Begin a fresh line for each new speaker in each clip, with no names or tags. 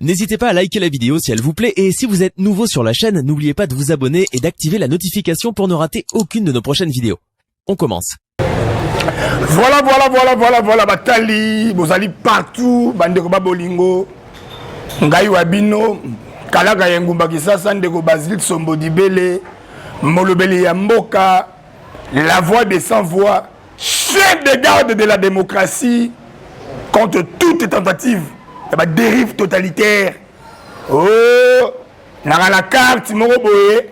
N'hésitez pas à liker la vidéo si elle vous plaît et si vous êtes nouveau sur la chaîne, n'oubliez pas de vous abonner et d'activer la notification pour ne rater aucune de nos prochaines vidéos. On commence.
Voilà, Batali, vous allez partout, Bandeko Babolingo, Ngai Wabino, Kalaka Yengumba Kisasa, Ndeko Basile Sombodibele, Molobele Yamboka, la voix des sans-voix, chef de garde de la démocratie contre toute tentative de dérive totalitaire. Oh, dans la carte, Moroboye,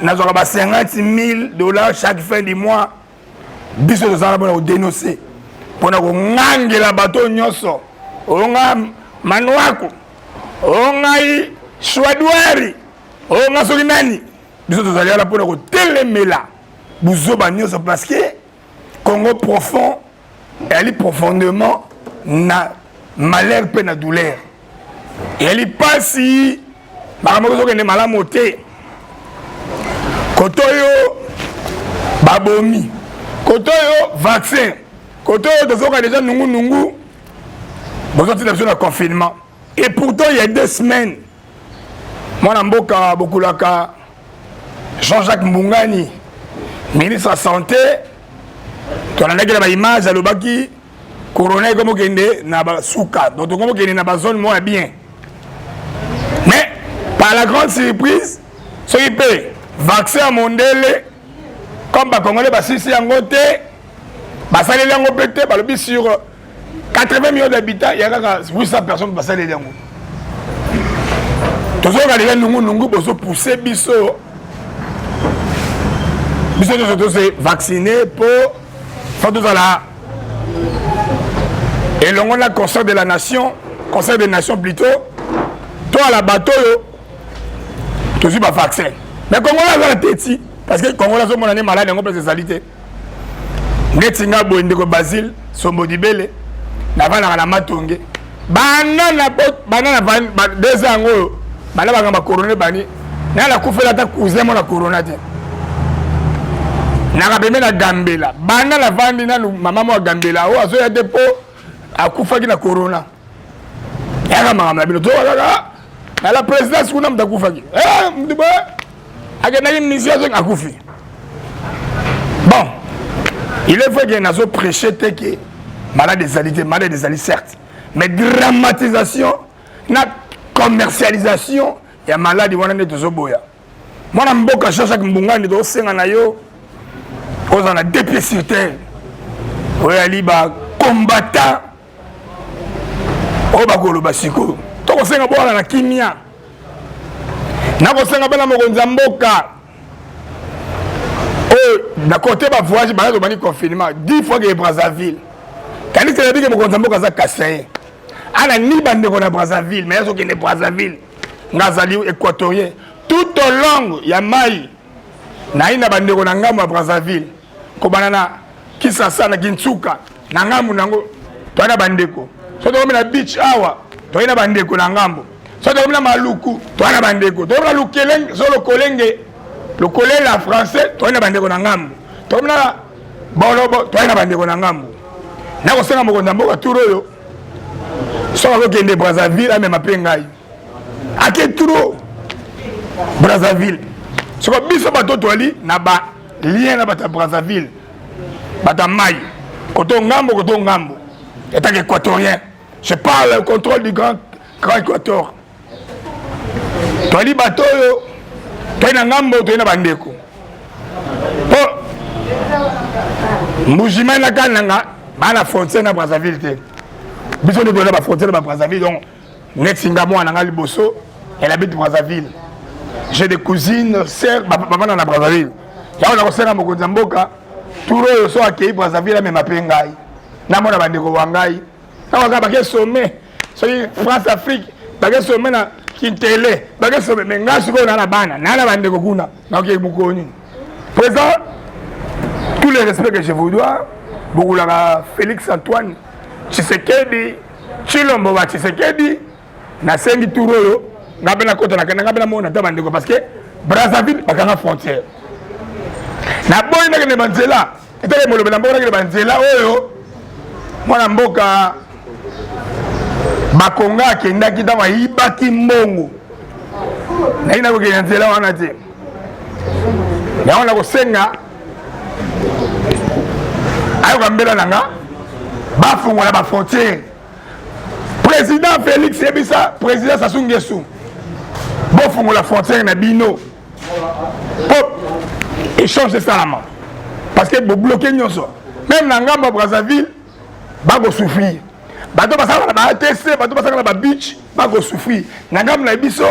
nous avons $50,000 chaque fin du mois. Biso tozala pour dénoncer pour ngangela bato nyoso onga manwako onga shwadwari onga solinani biso tozala là pour telemela buzoba nyoso parce que Congo profond elle est profondément na malheur pe na douleur et elle pas si makamoko kende malamu te kotoyo babomi Koto yo vaccin. Koto yo dezoka déjà nungu. Besoin de confinement. Et pourtant il y a 2 semaines. Moi Namboka Bokulaka Jean-Jacques Mbungani, ministre de la Santé, tu as la image à l'obaki coroner comme kende na souka. Donc comme kende na zone moins bien. Mais par la grande surprise, ce qui peut vaccin mondial comme les Congolais basisi yango te basaleli yango pété balobi sur 80 millions d'habitants il y a 800 personnes basaleli yango tozoka déjà nungu bozo pousser biso se vacciner pour faire tout ça là et l'on a conseil de la nation conseil des nations plutôt toi à la bateau tu suis pas vaccin mais comment on a la tête parce que le Congo est malade, on a des salités. Netinga Boindeko Basile, Sombodibele, Navana na Matonge. Banana 2 ans, banana ba corona bani. Na la kufela ta cousin mon la corona te. Na ka na Gambela. Banana vandi na maman mo Gambela. O azo ya depo akufa ki na corona. Ya ka mama bino to na la présidence kuna mtakufa ki. Mdiba bon, il est vrai qu'il y a un prêché que malade des alliés, certes, mais dramatisation, la commercialisation, il y a malade qui est toujours boya. Moi, je suis un chaque mbungani de Senganayo, on a 2 pieds sur terre. On a dit combattant, on va go le basiko. Donc on s'est boire la kimia. Nakosenga bana mokonza mboka na côté ba voyage ba zo bani confinement 10 fois que Brazzaville kandi c'est dire que mokonza mboka za Kasaye ana ni bande ko na Brazzaville mais zo kende Brazzaville ngazali équatorien tout au long ya mai na ina bande ko na ngambo ya Brazzaville ko banana Kisasa na Kintsuka na ngambo nango to na bande ko so to na beach hour to ina bande ko na ngambo so to na maluku to na bandeko to na lukelenge so lo kolenge le kolé la français to na bandeko na ngambo to na bolobo to na bandeko na ngambo na ko senga mokonda mboka turo yo so ko kende Brazzaville ame mapengai ake turo Brazzaville so ko biso bato toli na ba lien na bata Brazzaville bata mai koto ngambo état équatorien je parle le contrôle du grand Équateur. Toli bato yo toina ngambo toina bandeko po mujima na kananga bana frontière na Brazzaville te biso de la frontière na Brazzaville donc netinga moi na liboso elle habite Brazzaville j'ai des cousines sœurs papa na Brazzaville ya on a ko mo konza mboka turo yo so akei Brazzaville même mapengai na mona bandeko wangai na waka ba ke sommet so France Afrique ba ke sommet na Kintele, parce que mais ngasiko na la bana, na la bande kokuna, na ke mukoni. Présent, tout le respect que je vous dois, beaucoup la Félix Antoine Tshisekedi, Chilombo wa Tshisekedi, na sengi turoyo, ngabena kota na ngabena mona ta bande ko parce que Brazzaville bakanga frontière. Na boy na ke banzela, etele molobe na boy na ke banzela oyo, mwana mboka bakonga akendaki ntango ayibaki mbongo nayi nakokende nzela wana te yango nakosenga ayoka mbela nanga bafungola bafrontiere président Félix yebisa président Sassou Nguesso bofungola frontiere na bino po échange esalama parce que bobloke nyonso même na ngambo ya Brazzaville bakosouffrir bato basala na ba ATC bato basala na ba beach bakosouffrir na ngambo na biso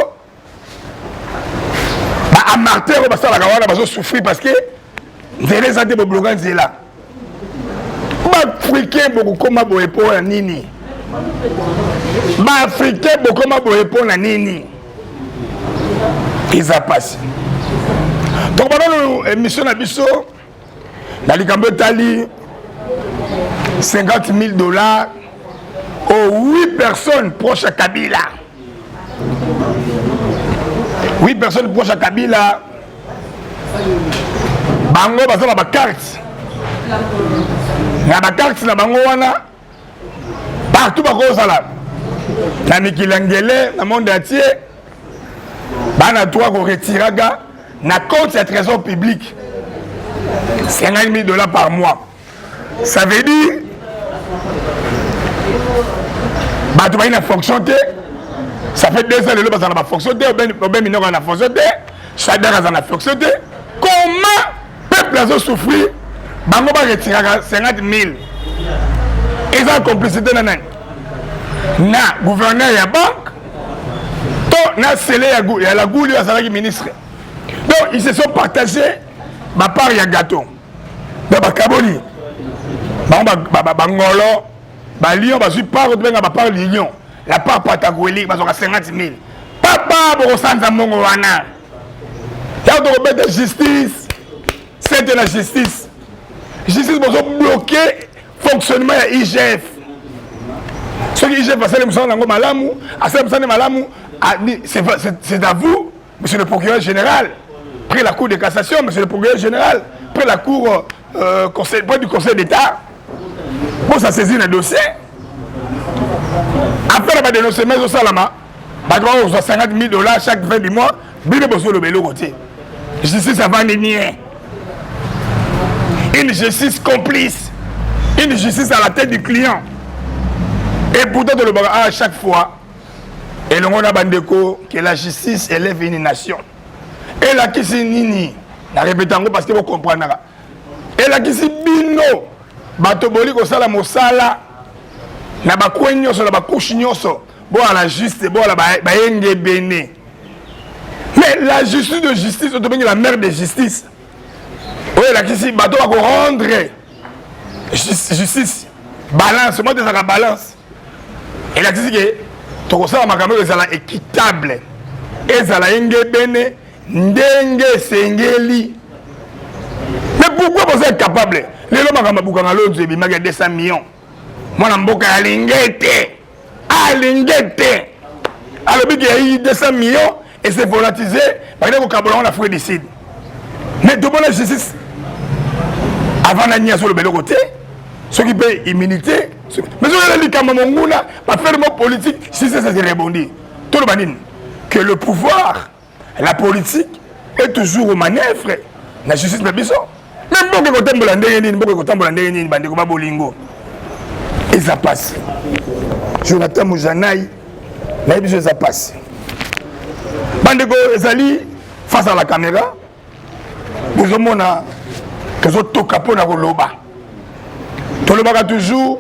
ba amateur basala kawana bazosouffrir parce que nzela eza te bobloka nzela baafricain bokokoma boye mpo na nini baafricain bokoma boye mpo na nini eza pasi donc bandano émission na biso na likambo etali $50,000 aux 8 personnes proches à Kabila. 8 personnes proches à Kabila. Bango basala ba carte. Na ba carte na bango wana partout bako sala. Na mikilangele na monde entier. Bana toi ko retiraga na compte ya trésor public. $50,000 par mois. Ça veut dire bah tu vas une fonction ça fait 2 ans le bas na fonction ben mineur na fonction chaque dans na fonction comment peuple a souffrir bango ba retirer 50,000 ils ont complicité na gouverneur ya banque to na scellé ya la gouli ya salaki ministre donc ils se sont partagés ma part ya gâteau ba kaboli bangolo Lion bazui part benga ba part Lion la part Patagoueli bazoka 50,000 papa bokosanza mongo wana ya to robet de justice c'est de la justice bozo bloquer fonctionnement ya IGF ce qui IGF va faire le sango malamu asema malamu c'est à vous monsieur le procureur général pris la cour de cassation monsieur le procureur général pris la cour conseil du conseil d'état. Pour ça saisir le dossier. Après la dénoncer, mais au salama, on reçoit $50,000 chaque fin du mois. Bien besoin le bélo côté. Justice avant nier. Une justice complice. Une justice à la tête du client. Et pourtant, de le à chaque fois, et l'on a bandeko que la justice élève une nation. Et la qui c'est nini. La répétant parce que vous comprenez. Et la qui c'est bino. Bato boli ko sala mosala na ba kwenyoso na ba couche nyoso bo ala juste bo ala ba yenge bene mais la justice de justice to bengi la mère de justice oye la kisi bato ba ko rendre justice balance moi de la balance et la kisi ke to ko sala makambo ezala équitable ezala yenge bene ndenge sengeli. Mais pourquoi vous êtes capable? Les gens qui ont fait 200 millions. Moi, je suis allingete. Alors, il y a eu 200 millions et c'est volatilisé. Parce que on a fait des cides. Mais tout le monde a justice. Avant la nier sur le bel côté, ceux qui paient immunité. Mais si on a dit qu'à mon mouna, pas faire de politique, si c'est ça, c'est rebondi. Tout le monde que le pouvoir, la politique, est toujours aux manœuvres. La justice n'est pas ça. Même si on et ça passe. Jonathan Moujanaï, ça passe. Bandego Ezali, face à la caméra, vous avez que vous toquez pour la loba. Tu le toujours,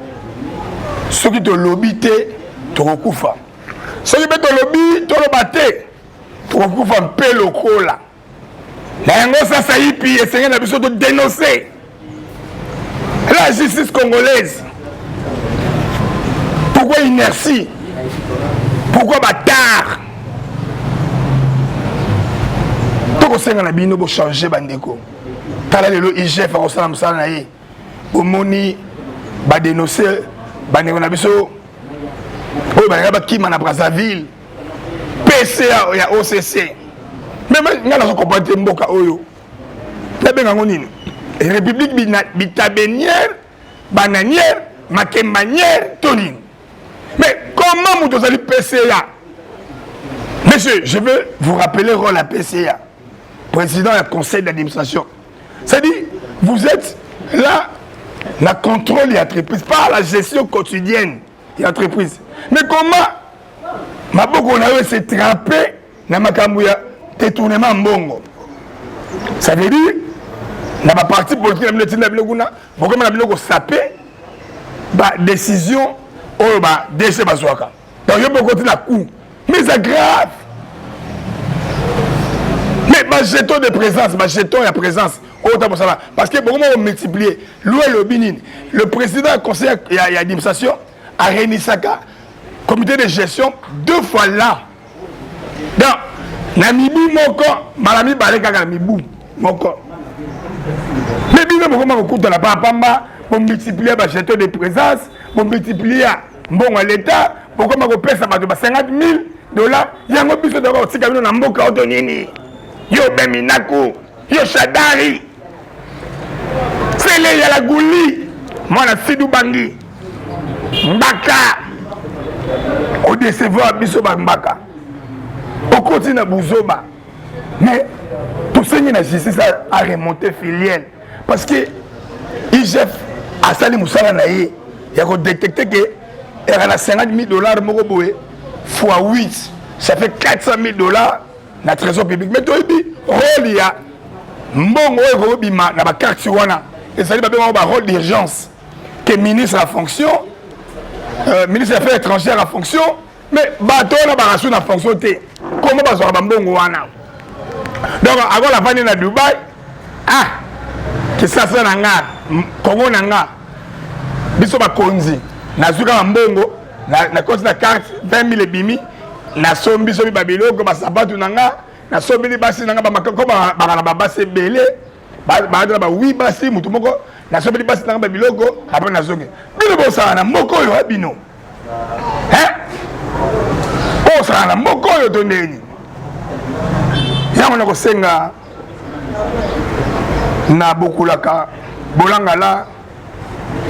ceux qui te lobby, tu recouvres. Ceux qui te lobby, tu le battes, tu recouvres un peu le cola. Ça y est, puis essayer de dénoncer la justice congolaise. Pourquoi inertie? Pourquoi bâtard? Tout ce que nous avons changé, bandeko. Tala lelo IGF a osala musala na ye. Bomoni ba dénoncer bandeko na biso. Oyo ba ba kima na Brazzaville. PCA ya OCC. Mais nous avons compris mboka oyo. Na benga ngonini. République bitabenière, bananière, makembanière, tonine. Mais comment vous allez PCA? Monsieur, je veux vous rappeler le rôle à PCA, président du conseil d'administration. C'est-à-dire, vous êtes là, la contrôle de l'entreprise, pas la gestion quotidienne de l'entreprise. Mais comment Maboko on s'est trempé dans ma cambouya détournement mbongo? Ça veut dire, dans ma partie politique, pourquoi on a sapé la décision au décès Bazouaka. Donc, je peux continuer la cour. Mais c'est grave. Mais ma jeton de présence, ma jeton de présence, parce que pourquoi on multiplier le président du conseil d'administration a réuni Saka, comité de gestion 2 fois là. Donc, Namibu Moko, Malami Baleka Namibu Moko. Mais bien, pourquoi on coûte la Pamba pour multiplier ma jeton de présence, pour multiplier bon à l'État, pourquoi on paye ça $50 000, il y a un peu de temps, si on a un mboka autonini, yo Beminaku, yo Shadari, c'est les Yalagouli, moi la Sidou Bangi, Mbaka, au décevoir Biso Mbaka, au continent Bouzoba, mais tout ce qui est la justice a remonté filiale, parce que IGF a sali Moussala Naye, il y a détecté que il y a $50 000 fois 8, ça fait $400 000 dans le trésor public. Mais tu as dit, il y a un carte et ça dit un rôle d'urgence que le ministre a fonction, ministre des Affaires étrangères a fonction, mais bateau n'a pas fonction. Comment va avoir un bon wana? Donc, avant la fin de Dubaï, que ça c'est un Congo nanga, bisoba konzi. Nazuka mbongo na kosi na carte 20 000 bimi na sombi sobi babiloko basabatu nanga na sombi basi nanga ba makako ba basi belé ba ba oui basi mutu moko na sombi basi nanga babiloko après na zonge bino bosa na moko yo abino bosa na moko yo tondeni yango na kosenga na bokulaka bolangala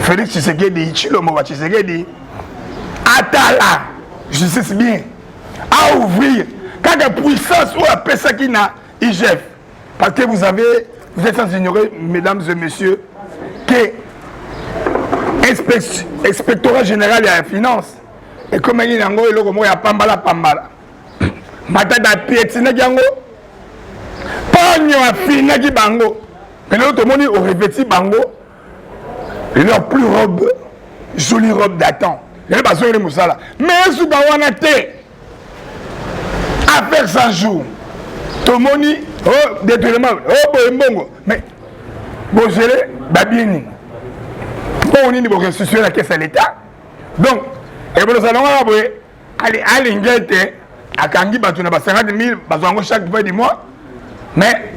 Félix Tshisekedi, Chilombo Tshisekedi, Atala, justice bien, à ouvrir, quand la puissance ou la personne qui n'a IGF, parce que vous êtes sans ignorer, mesdames et messieurs, que l'inspectorat général de la finance, et comme il y a un peu de pambala, matata piétina yango, pagno a fina qui bango, mais l'autre monde au revêti bango, leur plus robe, jolie robe d'attente. Il n'y a pas besoin de Moussala. Mais si on a été affaire 100 jours, tout le monde dit, oh, détournement, oh, bon, mais, bon, je l'ai, babini. Bon, on dit, bon, restituer la caisse à l'État. Donc, et pour le salon, allez, à Kangi, tu n'as pas 50 000, chaque fin du mois. Mais,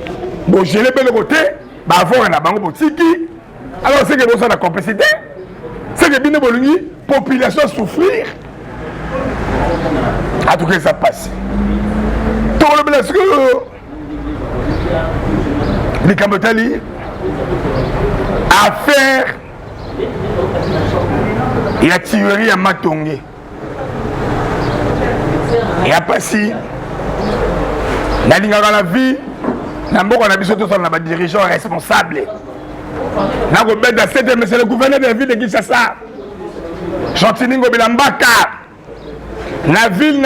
bon, je l'ai de l'autre côté, bah, avoir un abango pour Tiki. Alors, c'est que vous avez la complicité, c'est que bien la population souffrir. En tout cas, ça passe. Tout le monde, est-ce que les Cambotali, affaire, il y a tuerie à Matongé. Il n'y a pas si. Dans la vie, on a besoin de dirigeants responsables. C'est le gouverneur de la ville de Kinshasa, Chantiningo Bilambaka. La ville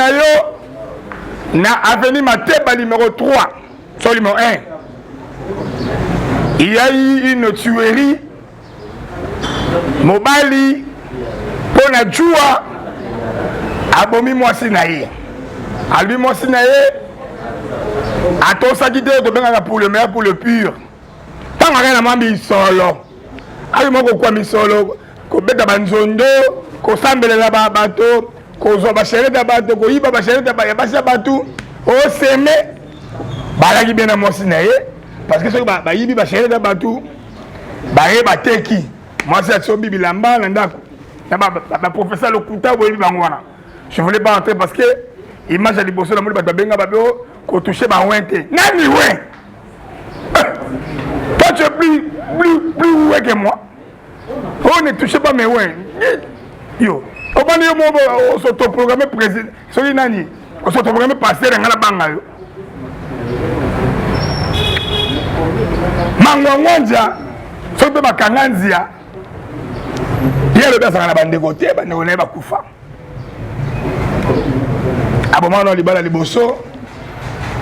na avenue Mateba numéro 3, sur numéro 1. Il y a eu une tuerie. Mobali, pour la joie, abomi Moissinaye. À lui Moissinaye, à ton sakité, pour le meilleur, pour le pur. Tant que rien n'a mis solo. Ayo moko kwa misolo, ko beta banzondo, ko sambelela ba bato, ko zo ba shereta bato, ko yiba ba shereta ba yabasa bato, o seme balaki bien na Moissinaye parce que ba yibi ba shereta bato, ba yeba teki. Moi c'est Sombi Bilamba na ndako. Na ba professeur Lokuta bo yibi bangwana. Je voulais pas entrer parce que image à liboso na muli ba benga ba bo ko toucher ba wente. Nani ouais. Toi, tu es plus ouais que moi. On ne touche pas mes ouais. Yo, Comment dire, on s'autoprogramme président. C'est nani. On s'autoprogramme pasteur dans la banque. Mangwanja, c'est pas Kanganzia. Il y a le gars dans la bande de côté, on est pas Koufa. À moment on libala liboso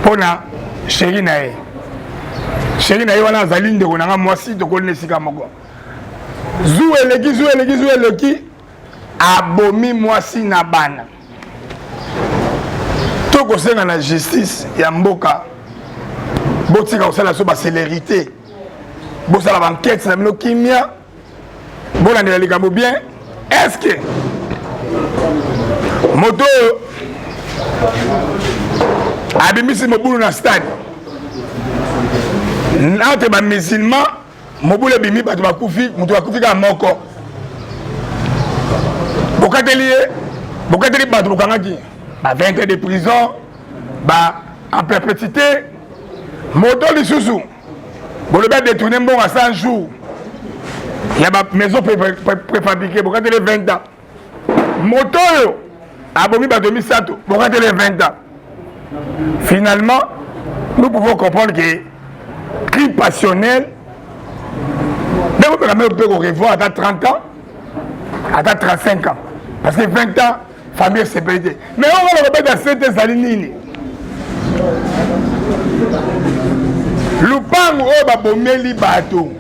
pour na chéri nae. Chéri nae wana zaline de konanga mwasi to konne sika moko. Zou eleki abomi mwasi na bana. To ko senga na justice ya mboka. Botika osala so ba célérité. Bosala enquête na mino kimia. Bona ndela likambo bien. Est-ce que moto abimisi mobulu na stade nate ba musulman mobulu bimi bato bakufi muto bakufi ka moko bokateli bato bokangaki ba 20 ans de prison ba en perpétuité moto lisusu boloba détourner mbongo 100 jours il y a ba maison préfabriquée bokateli 20 ans moto yo abomi bato misato bokateli 20 ans. Finalement, nous pouvons comprendre que crime passionnel, mais on peut revoir à 30 ans, à 35 ans. Parce que 20 ans, famille sécurité. Mais on va le remettre à cette salinine. Lupang ou babomeli bateau.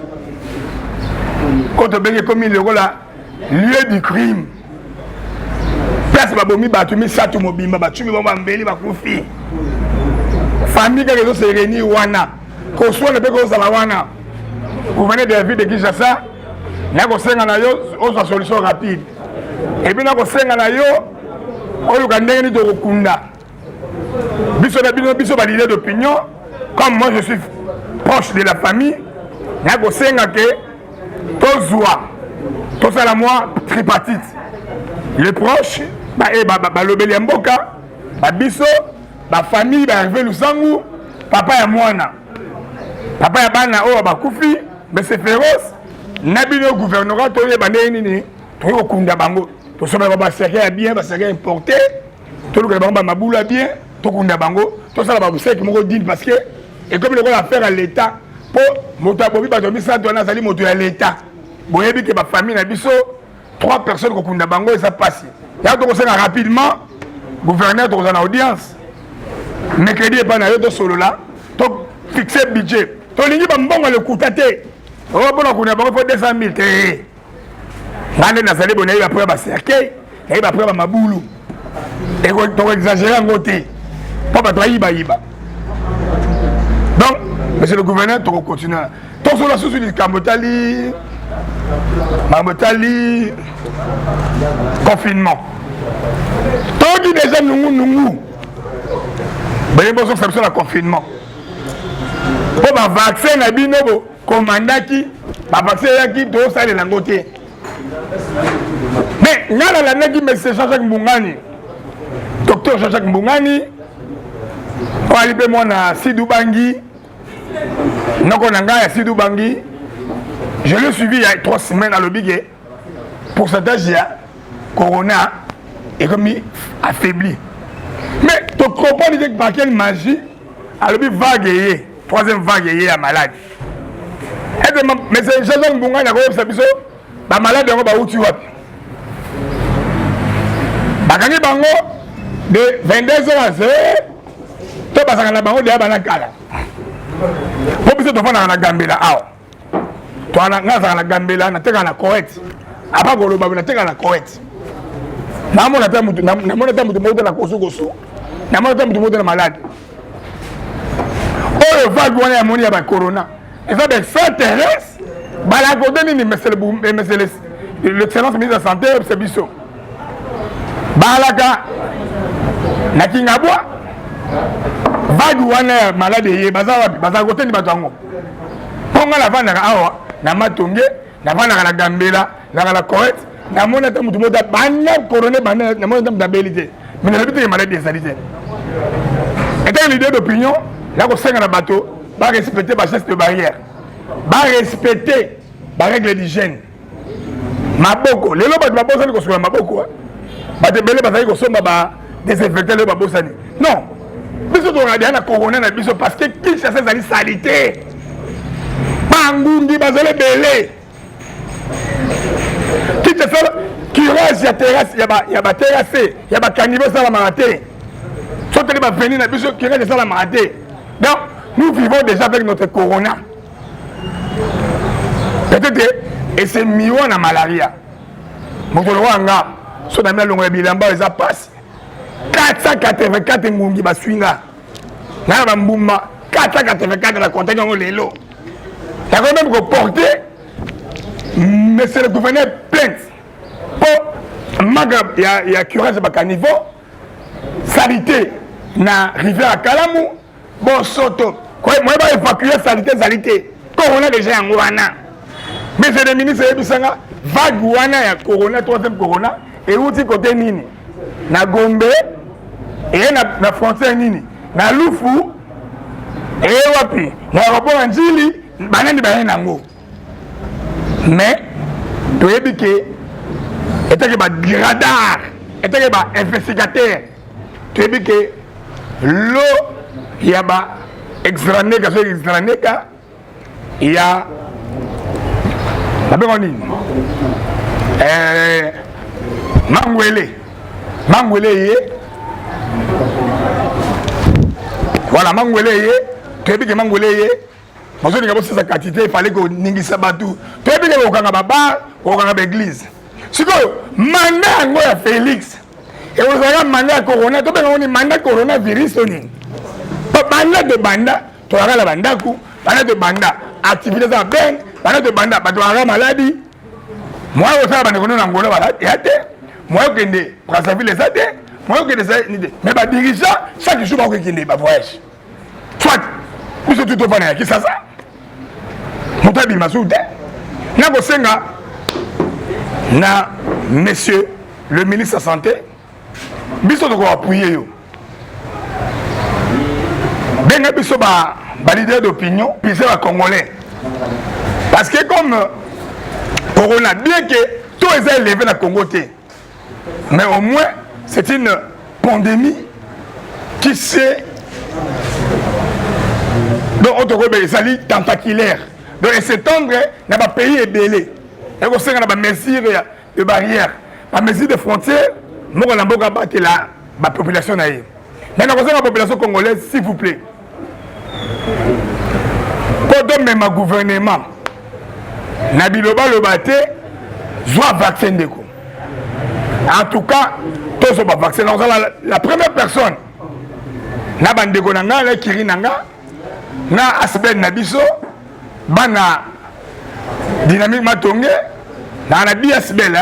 Quand on a commis le lieu du crime. Place babomi bateau, mais ça tout mobile, bateau, mais bakufi. Famille qui se réunit wana ko soit le peko sala wana vous venez de la ville de Kinshasa na ko senga na yo oza solution rapide et puis na ko senga na yo oyo ka ndenge ni to kokunda biso ba leader d'opinion comme moi je suis proche de la famille na ko senga ke to sala moi tripartite les proches ba lobeli mboka ba biso la famille va arriver le sangu papa ya mwana papa ya bana o bakufi mais c'est féroce nabino gouvernement to ye bande nini to yo kunda bango to soba ba serre bien ba serre importé to le bango mabula bien to kunda bango to sala ba buseki moko deal parce que et comme le rôle à faire à l'état pour moto bobi ba domi sa dona sali moto ya l'état boyebi que ba famille na biso 3 personnes ko kunda bango et ça passe ya to ko sala rapidement gouverneur to en audience mercredi et pas na yo to solo là to fixer budget to lingi ba mbongo le kutate o bona kuna ba ko 200 000 te ngane na sali bona ya après ba cercueil et ba après ba mabulu et ko to exagérer ngote pas ba iba donc monsieur le gouverneur to continuer to solo sous du Kambotali confinement to qui déjà nungu ben bon ça c'est le confinement pour ma vaccin na binobo commandaki ba vaccin yaki to ça les langoté mais ngala la naki mais c'est Jean-Jacques Mbungani docteur Jean-Jacques Mbungani on a libéré moi na Sidou Bangi noko nanga ya Sidou Bangi je l'ai suivi il y a 3 semaines à l'obigué pour cet âge corona est comme affaibli. Mais tu comprends que par quelle magie, alors il vague et 3e vague à malade. Mais c'est Jean-Jacques Mbunga qui a fait ça, la malade est où tu vas. Bakani bango de 22 ans à 0, tu passes à la bango de Abanakala. Pour que tu fasses à la Gambela, tu as la Gambela, tu as la correcte. Après, tu as la correcte. Namona tamu na koso namona tamu na malade oyo vague wana ya moni ya ba corona et ça s'intéresse bala côté ni monsieur l'excellence ministre de la santé c'est biso balaka na kingabwa vague wana ya malade ye baza côté ni batango ponga la vana awa na matonge na vana la Gambela na la correct na mona ta mutu moda banya corona banya na mona ta belité mais na habité maladie sanitaire et l'idée d'opinion là ko senga na bateau ba respecter ba geste de barrière ba respecter ba règle d'hygiène maboko lelo ba bosa ko sola maboko bate belé bazali ko somba ba désinfecter le babosani non biso to regarder na corona na biso parce que Kinshasa ezali salité bangungi bazali belé Kinshasa curage ya terrasse ya ba terrasse ya ba caniveau ça la maraté soki ba venir na biso curage ça la maraté donc nous vivons déjà avec notre corona peut-être et c'est mieux na malaria mokolo wanga so na mela longo ya bilamba eza passe 484 ngungi baswinga na ba mbuma 484 la contact yango lelo ta ko même ko porter monsieur le gouverneur plainte pour maga ya curage ba caniveau salité na rivière à Kalamu bon soto quoi moi ba évacuer salité corona déjà yango wana mais c'est le ministre ebisanga vague wana ya corona troisième corona et outi côté nini na Gombe et na frontière nini na Lufu et wapi na rapport njili banani bana nango mais toyebi ke etake ba radar etake ba investigateur toyebi ke l'eau ya ba extraneka so extraneka ya nini Mangwele ye voilà Mangwele ye toyebi ke Mangwele ye mozoni ngabo sisa quantité il fallait ko ningisa batu toyebi ke okanga baba okanga l'église sikoyo manda yango ya Félix et ozala manda ya corona to benga ni manda coronavirus oni banda de banda to la bandaku banda de banda activité za ben bana de banda bato ara maladie moi au ça bana kono na ngolo bala yate moi okende Brazzaville ezate moi okende ça ni mais ba dirigeant chaque jour ba okende ba voyage soit biso tout ofana ya kisasa mutabi masude na ko senga na monsieur le ministre de la santé biso to ko appuyer yo benga biso ba leader d'opinion puis c'est ba congolais. Parce que comme Corona, bien que tout est élevé dans le Congo, mais au moins c'est une pandémie qui s'est donc tentaculaire. Donc s'étendre dans le pays est belé. Et on sait qu'on a des mesures de barrières, des mesures de frontières, nous avons battu la population. Mais nous avons la population congolaise, s'il vous plaît. Quand même un gouvernement, Nabiloba le batté, soit vaccin de coup. En tout cas, tous sont pas vaccinés. La première personne, na bandeko nanga, la kiri nanga, na asbel nabiso, bana dynamique matonge, na na bi asbel,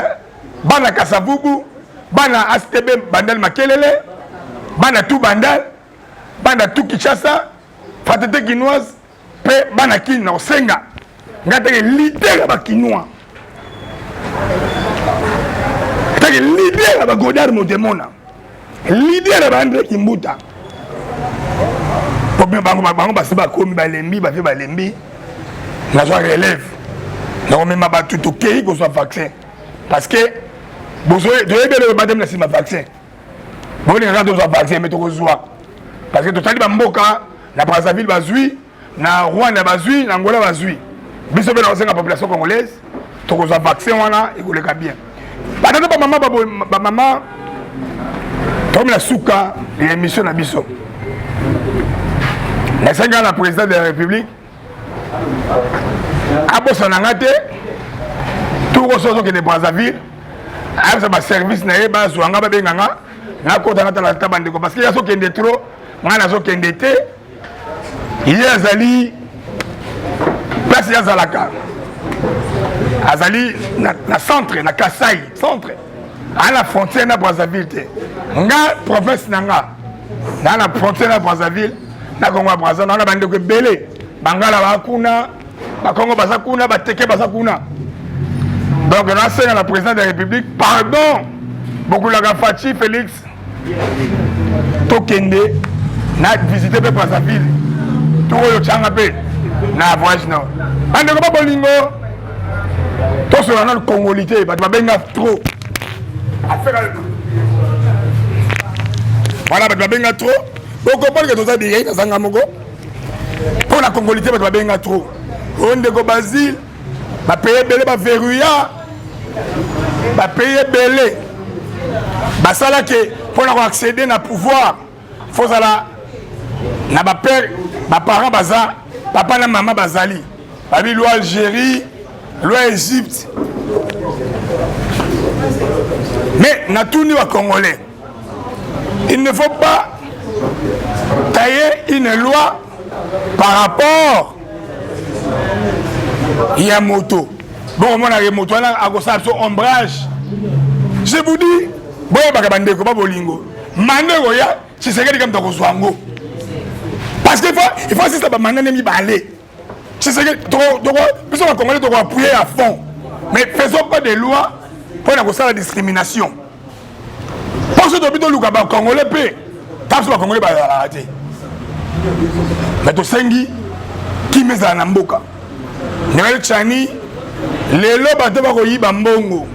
bana kasavubu, bana astebe bandal makelele, bana tout bandal, bana tout Kinshasa, fatete kinoise, pe bana kino senga. Ngate leader ba kinois. Ngate leader ba Godard Motemona. Leader ba André Kimbuta. Pour bien bango ba ba komi ba lembi ba fait ba lembi. Na so relève. Na même ba tout OK ko soit vaccin. Parce que besoin de le battre na sima vaccin. Bon les gens doivent vaccin mais to zoa. Parce que totali ba mboka na Brazzaville bazui, na Rwanda bazui, na Angola bazui. Biso bela osenga population congolaise to ko vaccin wana ekoleka bien batata ba mama comme la souka et émission na biso na senga la président de la République abosa nangate tout ko soso ke de Brazzaville avec ba service na ba zwanga ba benganga na kota na tala tabandeko parce que ya so kende trop ngana so kende te il y a zali place ya Zalaka azali na centre na Kasai centre à la frontière na Brazzaville te nga province nanga na la frontière na Brazzaville na Congo Brazza na bande ko belé bangala bakuna ba Congo baza kuna ba teke baza kuna donc là c'est la présidente de la République pardon beaucoup la Fachi Félix tokende na visiter Brazzaville tout yo changa pe na voyage non ande ko ba bolingo to sur la congolité ba benga trop affaire Voilà, tu vas bien trop. Pourquoi pas que tu as dit que tu as dit pour la congolité, tu vas bien trop. On est au Basile, va payer belé, va verrouiller, va payer belé. Bah ça là que pour accéder à pouvoir, faut ça là. Na ba père, ba parents baza, papa na maman bazali. Babi loi Algérie, loi Égypte. Mais na tout niveau congolais. Il ne faut pas tailler une loi par rapport à la moto. Bon, moi, la moto, on a un ombrage. Je vous dis, bon, il faut pas bolingo. Mandego ya, c'est ce que comme dans Zwango. Parce qu'il faut aussi ça mandé mi balé. C'est ce que plus on va congolais doit appuyer à fond. Mais faisons pas des lois pour la discrimination. Parce que depuis le congolais peut tape sur le congolais va arrêter. Mais to sengi qui met ça na mboka. Nele chani lelo bato ba ko yiba mbongo.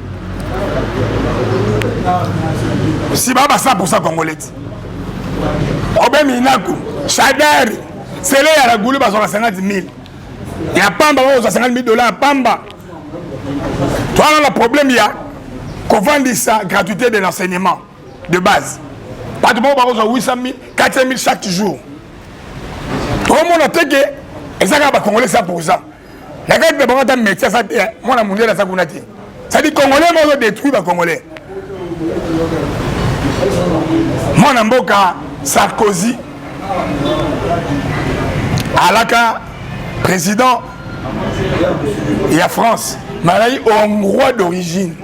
Si ba 100% congolais. Obé Minaku, Chadari, c'est là à la goulou ba 50 000. Il y a Pamba ba 50 000 $, Pamba. Toi là le problème il y a qu'on vend ça gratuité de l'enseignement de base. Pas de bon ba 800 000, 400 000 chaque jour. Tout le monde a dit que ça va congolais 100%. La guerre de bon métier ça moi la mondiale ça kunati. Ça dit congolais moi détruit ba congolais. Moi na mboka Sarkozy alaka président et à France malai hongrois d'origine.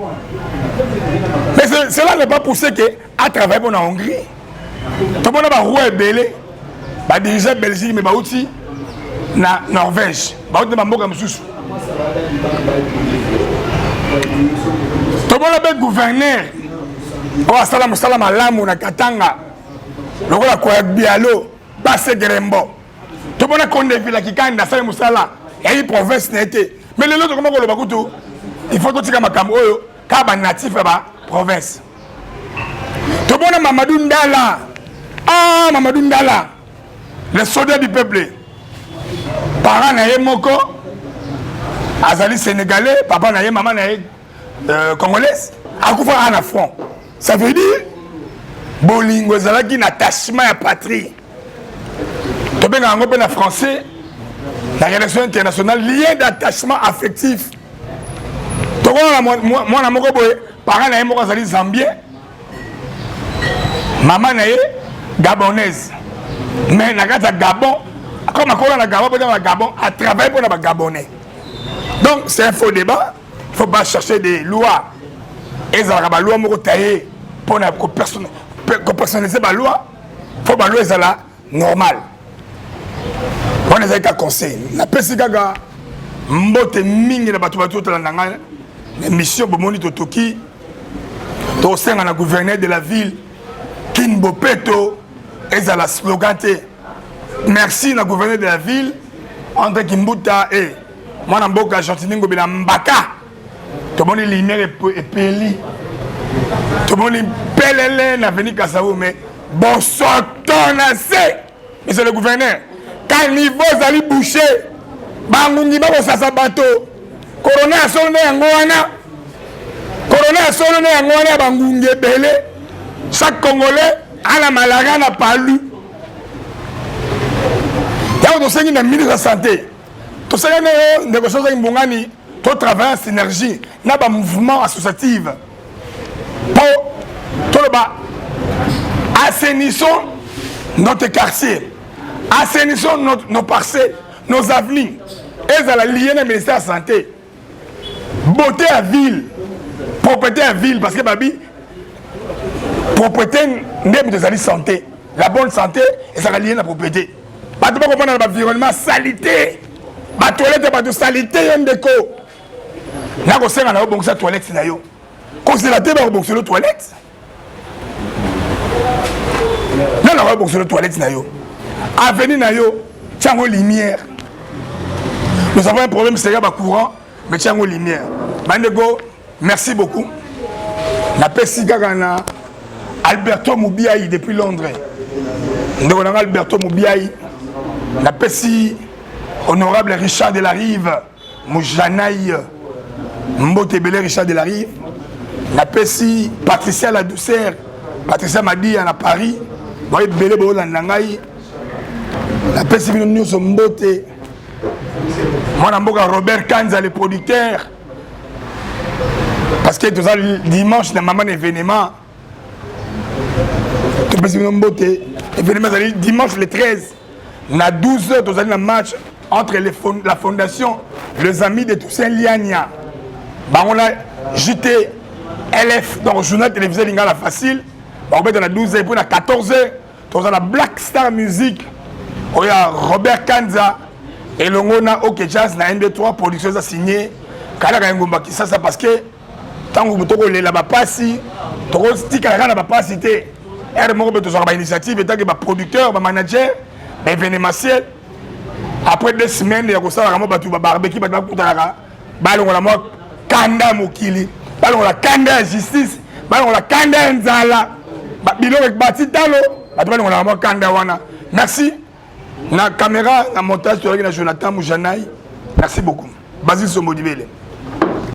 Mais cela n'est pas poussé que à travailler pour la Hongrie. Tout le monde a roi belé. Ba dirigeant Belgique mais ba outi na Norvège ba outi na mboka mususu to bona be gouverneur o asala musala malamu na Katanga lokola kwa bialo passe Grembo to bona konde vila kikanda sala musala et province n'était mais les autres comment ko loba kutu il faut tika makambo oyo ka ba natif ba province to bona Mamadou Ndala Mamadou Ndala les soldats du peuple, parents naïe moko, azali sénégalais, papa naïe, maman naïe congolaise, akoufa en affront. Ça veut dire, bolingo zalaki un attachement à patrie. Tu peux en la français, la relation internationale, lien d'attachement affectif. Tu vois, moi na moko boye, parents naïe moko azali zambien, maman naïe gabonaise. Mais dans le Gabon, comme on a le Gabon, à travailler pour les Gabonais. Donc c'est un faux débat. Il ne faut pas chercher des lois. Et ça va loi pour personnaliser la loi. Il faut que la loi soit normale. On a un conseil. La PCGA, mbote mingi na batu batu la nanga, mission bomoni totoki, to senga na gouverneur de la ville, Kinbopeto. Et ça la slogan merci na gouverneur de la ville entre Kimbuta et moi na mboka Chantiningo bila mbaka to moni lumière et peli to moni pelele na veni Kassaou mais bon sortant na c'est monsieur le gouverneur quand niveau zali bouché bangungi ba sasa bato corona solo yango wana bangungi belé chaque congolais à la malaria n'a pas lu. Il y a aussi une ministre de la santé. Tout ça, il y a des choses qui sont travail en synergie. Il y a un mouvement associatif. Pour tout le bas, assainissons notre quartier, assainissons nos parcelles, nos avenues. Et ça a lié au ministère de la Santé. Beauté à ville, propreté à ville, parce que Babi, propreté n'est pas de santé. La bonne santé, et ça va lier à la propriété. Pas de comprendre l'environnement, salité. La toilette, pas de salité, il y a un déco. Là, on sait qu'on a une toilette. Considérateur, on a une toilette. Là, on a une toilette. Avenue, il y a une lumière. Nous avons un problème, c'est qu'il y a un courant, mais il y a une lumière. Bandego, merci beaucoup. La PSIGA, Alberto Moubiaï depuis Londres. Nous avons Alberto Moubiaï. La Pessi, honorable Richard Delarive, Moujanaï, Mbotebele Richard Delarive. La Pessi, Patricia La Douceur, Patricia Madi à Paris. Voyez Belé Bo Landangaï. La Pessi Vino son Mbote. Moi, Robert Kanza, le producteur. Parce que tout ça, dimanche, dans maman événement. Tout le monde événement, dimanche le 13. À 12h, nous avons un match entre la fondation, les amis de Toussaint Liania. On a JT LF, donc le journal télévisé Lingala Facile. On va à 12h, et puis à 14h, nous avons la Black Star Music. Il y a Robert Kanza et l'Ongona OK Jazz, na NB3 productions a signé. Kala Ngomba qui ça parce que tant que vous avez la passi, vous avez la passi. Une initiative, et tant que producteur, manager, événementiel. Après 2 semaines, il y a un barbecue, il y a un kanda mokili, il y a kanda justice, il y a kanda nzala, il y a kanda wana. Merci. La caméra, la montage, Jonathan Moujanaï. Merci beaucoup. Basile Somodibele.